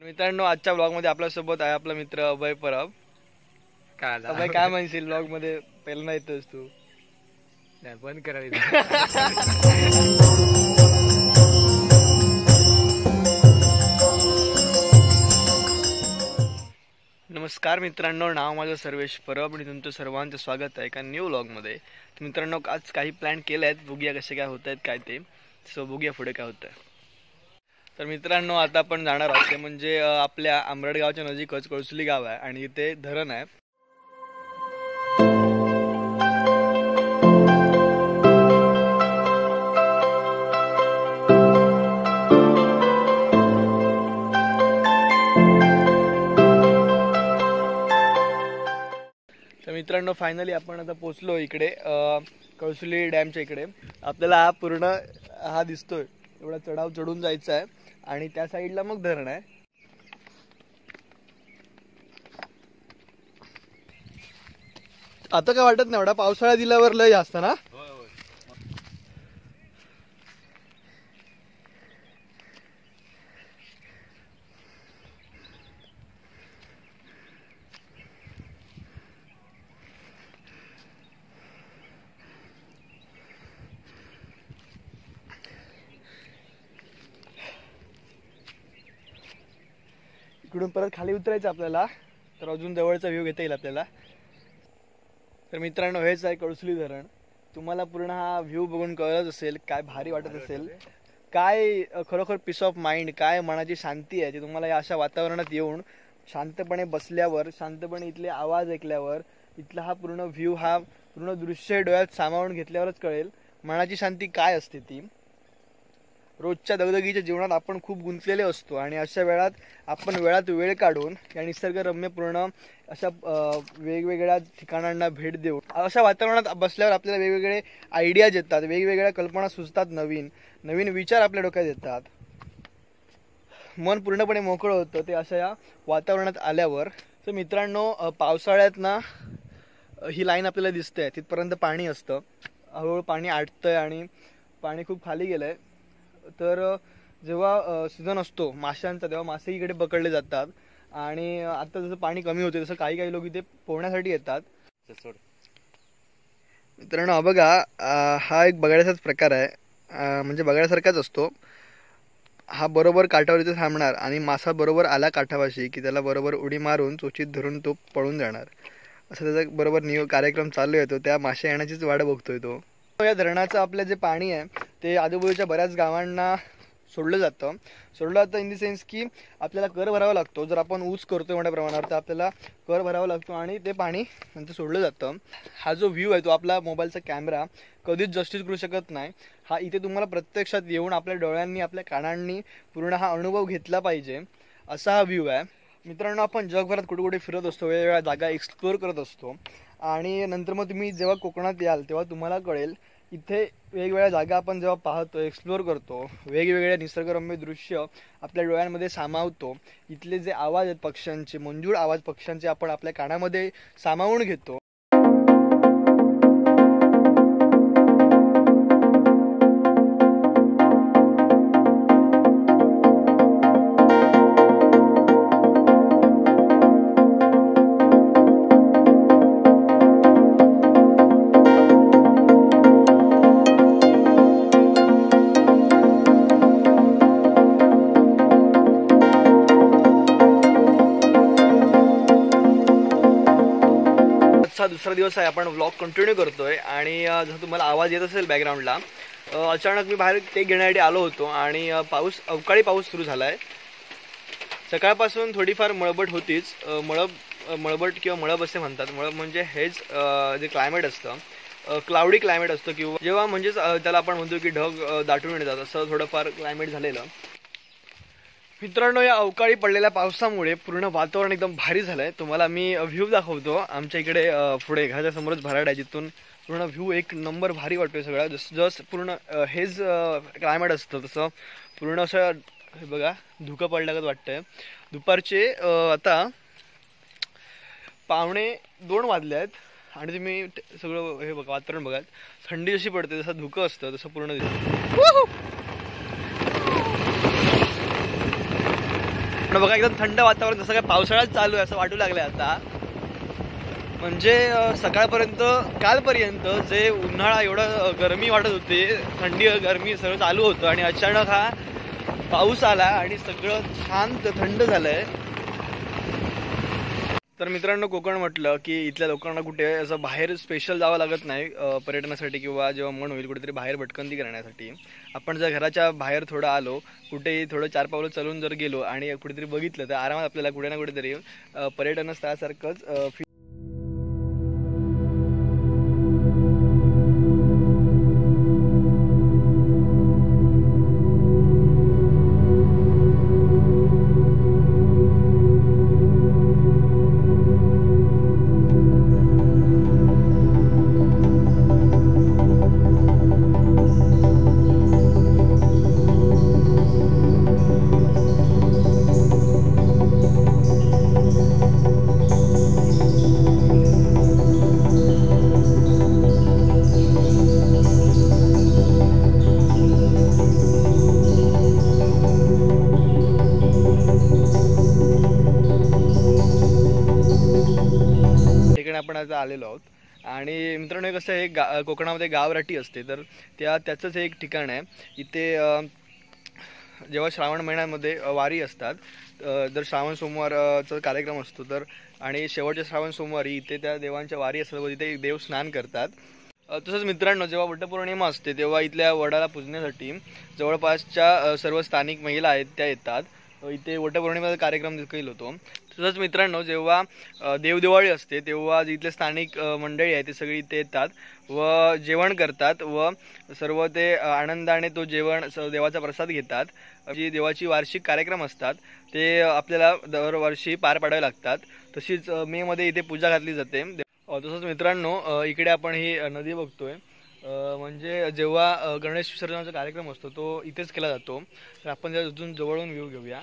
मित्रांनो, आजच्या ब्लॉग मध्ये आपल्या सोबत आहे आपला मित्र अभय परब. अभय, काय म्हणशील ब्लॉग मध्ये पहिल्यांदा येतोस तू? बंद करायचं. नमस्कार मित्रांनो, नाव माझं सर्वेश परब आणि तुमचं सर्वांचं स्वागत आहे एका न्यू व्लॉग मध्ये. मित्रांनो, आज काही प्लॅन केले आहेत, बघूया कसे काय होत आहेत काय ते. सो बघूया पुढे काय होतं. तर मित्रांनो, आता आपण जाणार आहोत ते म्हणजे आपल्या आंबरडगावच्या नजीकच कळसुली गाव आहे आणि इथे धरण आहे. तर मित्रांनो, फायनली आपण आता पोचलो इकडे कळसुली डॅमच्या इकडे. आपल्याला हा पूर्ण हा दिसतोय एवढा चढाव चढून जायचा आहे आणि त्या साईडला मग धरण आहे. आता काय वाटत नाही, एवढा पावसाळा दिल्यावर लय जास्त ना. इकडून परत खाली उतरायचं आपल्याला, तर अजून जवळचा व्ह्यू घेता येईल आपल्याला. तर मित्रांनो, हेच आहे कळसुली धरण. तुम्हाला पूर्ण हा व्ह्यू बघून कळत असेल काय भारी वाटत असेल, काय खरोखर पीस ऑफ माइंड, काय मनाची शांती आहे ती तुम्हाला या अशा वातावरणात येऊन शांतपणे बसल्यावर, शांतपणे इथले आवाज ऐकल्यावर, इथला हा पूर्ण व्ह्यू, हा पूर्ण दृश्य डोळ्यात सामावून घेतल्यावरच कळेल मनाची शांती काय असते ती. रोजच्या दगदगीच्या जीवनात आपण खूप गुंतलेले असतो आणि अशा वेळात आपण वेळात वेळ काढून या निसर्गरम्य पूर्ण अशा वेगवेगळ्या ठिकाणांना भेट देऊन अशा वातावरणात बसल्यावर आपल्याला वेगवेगळे आयडियाज येतात, वेगवेगळ्या कल्पना सुचतात, नवीन नवीन विचार आपल्या डोक्यात येतात, मन पूर्णपणे मोकळं होतं ते अशा या वातावरणात आल्यावर. तर मित्रांनो, पावसाळ्यात ना ही लाईन आपल्याला दिसते, तिथपर्यंत पाणी असतं. हळूहळू पाणी आटतंय आणि पाणी खूप खाली गेलंय. तर जेव्हा सीझन असतो माशांचा, तेव्हा मासे इकडे पकडले जातात आणि आता जसं पाणी कमी होते तसं काही काही लोक इथे पोहण्यासाठी येतात. मित्रांनो, बघा, हा एक बघण्याचाच प्रकार आहे, म्हणजे बघण्यासारखाच असतो. हा बरोबर काठावर इथे थांबणार आणि मासा बरोबर आला काठापाशी की त्याला बरोबर उडी मारून चोचीत धरून तो पळून जाणार. असं त्याचा बरोबर कार्यक्रम चालू आहे. तो त्या मासे येण्याचीच वाट बघतोय तो. या धरणाचं आपलं जे पाणी आहे ते आजूबाजूच्या बऱ्याच गावांना सोडलं जातं इन द सेन्स की आपल्याला कर भरावा लागतो. जर आपण ऊस करतोय मोठ्या प्रमाणावर तर आपल्याला कर भरावा लागतो आणि ते पाणी नंतर सोडलं जातं. हा जो व्ह्यू आहे तो आपला मोबाईलचा कॅमेरा कधीच जस्टिस करू शकत नाही. हा इथे तुम्हाला प्रत्यक्षात येऊन आपल्या डोळ्यांनी, आपल्या कानांनी पूर्ण हा अनुभव घेतला पाहिजे, असा हा व्ह्यू आहे. मित्रांनो, आपण जगभरात कुठे कुठे फिरत असतो, वेगवेगळ्या जागा एक्सप्लोअर करत असतो आणि नंतर मग तुम्ही जेव्हा कोकणात याल तेव्हा तुम्हाला कळेल इथे वेगवेगळ्या जागा आपण जेव्हा पाहतो, एक्सप्लोअर करतो, वेगवेगळ्या निसर्गरम्य दृश्य आपल्या डोळ्यांमध्ये सामावतो, इथले जे आवाज आहेत पक्ष्यांचे, मंजूळ आवाज पक्ष्यांचे आपण आपल्या कानामध्ये सामावून घेतो. दुसरा दिवस आहे, आपण व्लॉग कंटिन्यू करतोय आणि जसं तुम्हाला आवाज येत असेल बॅकग्राऊंडला, अचानक मी बाहेर टेक घेण्यासाठी आलो होतो आणि अवकाळी पाऊस सुरू झालाय. सकाळपासून थोडीफार मळबट होतीच. मळबट किंवा मळब असे म्हणतात. मळब म्हणजे हेच जे क्लायमेट असतं, क्लाउडी क्लायमेट असतं किंवा जेव्हा म्हणजेच त्याला आपण म्हणतो की ढग दाटून येतात, असं थोडंफार क्लायमेट झालेलं. मित्रांनो, या अवकाळी पडलेल्या पावसामुळे पूर्ण वातावरण एकदम भारी झालंय. तुम्हाला मी व्ह्यू दाखवतो. आमच्या इकडे पुढे घराच्या समोरच भराड आहे, जिथून पूर्ण व्ह्यू एक नंबर भारी वाटतोय सगळा. जसं पूर्ण हेच क्लायमेट असतं तसं पूर्ण असं बघा धुकं पडल्यागत वाटतंय. दुपारचे आता 1:45 वाजले आहेत आणि तुम्ही सगळं हे बघा, वातावरण बघा, थंडी जशी पडते जसं धुकं असतं तसं पूर्ण दिसतं. पण बघा एकदम थंड वातावरण, जसं काय पावसाळ्यात चालू आहे असं वाटू लागलंय आता. म्हणजे सकाळपर्यंत कालपर्यंत जे उन्हाळा एवढं गरमी वाटत होती, थंडी गरमी सगळं चालू होतं आणि अचानक हा पाऊस आला आणि सगळं शांत थंड झालंय. तर मित्रांनो, कोकण म्हटलं की इथल्या लोकांना कुठे असं बाहेर स्पेशल जावं लागत नाही पर्यटनासाठी किंवा जेव्हा मन होईल कुठेतरी बाहेर भटकंती करण्यासाठी. आपण जर घराच्या बाहेर थोडं आलो, कुठेही थोडं 4 पावलं चालून जर गेलो आणि कुठेतरी बघितलं तर आरामात आपल्याला कुठे ना कुठेतरी पर्यटन स्थळासारखंच आपण आता आलेलो आहोत. आणि मित्रांनो, हे कसं आहे, कोकणामध्ये गावराटी असते, तर त्याचंच एक ठिकाण आहे. इथे जेव्हा श्रावण महिन्यामध्ये वारी असतात, जर श्रावण सोमवारचा कार्यक्रम असतो तर, आणि शेवटच्या श्रावण सोमवारी इथे त्या देवांच्या वारी असतात व तिथे देव स्नान करतात. तसंच मित्रांनो, जेव्हा वटपौर्णिमा असते तेव्हा इथल्या वडाला पूजण्यासाठी जवळपासच्या सर्व स्थानिक महिला आहेत त्या येतात. इथे वटपौर्णिमेचा कार्यक्रम देखील होतो. तसंच मित्रांनो, जेव्हा देवदिवाळी असते तेव्हा इथले स्थानिक मंडळी आहे ते सगळी इथे येतात व जेवण करतात व सर्व ते आनंदाने तो जेवण देवाचा प्रसाद घेतात. जी देवाची वार्षिक कार्यक्रम असतात ते आपल्याला दरवर्षी पार पाडावे लागतात. तशीच मे मध्ये इथे पूजा घातली जाते. तसंच मित्रांनो, इकडे आपण ही नदी बघतोय, म्हणजे जेव्हा गणेश विसर्जनाचा कार्यक्रम असतो तो इथेच केला जातो. तर आपण अजून जवळून व्ह्यू घेऊया.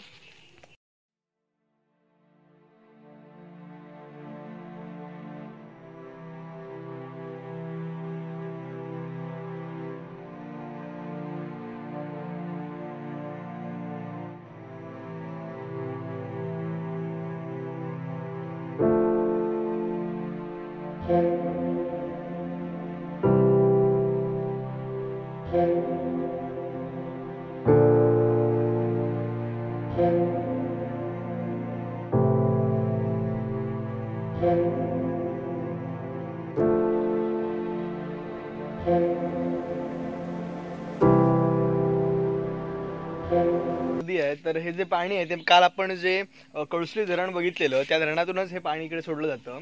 नदी आहे, तर हे जे पाणी आहे ते काल आपण जे कळसुली धरण बघितलेलं त्या धरणातूनच हे पाणी इकडे सोडलं जातं.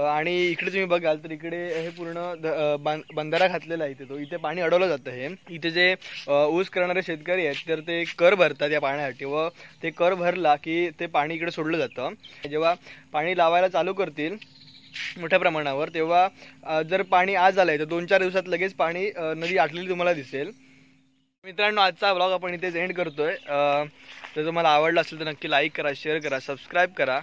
आणि इकडे तुम्ही बघाल तर इकडे हे पूर्ण बंधारा घातलेला आहे तो, इथे पाणी अडवलं जातं. हे इथे जे ऊस करणारे शेतकरी आहेत तर ते कर भरतात या पाण्यासाठी व ते कर भरला की ते पाणी इकडे सोडलं जातं. जेव्हा पाणी लावायला चालू करतील मोठ्या प्रमाणावर तेव्हा जर पाणी आज आलंय तर 2-4 दिवसात लगेच पाणी नदी आटलेली तुम्हाला दिसेल. मित्रांनो, आजचा व्लॉग आपण इथेच एंड करतोय. जर तुम्हाला आवडला असेल तर नक्की लाईक करा, शेअर करा, सबस्क्राईब करा.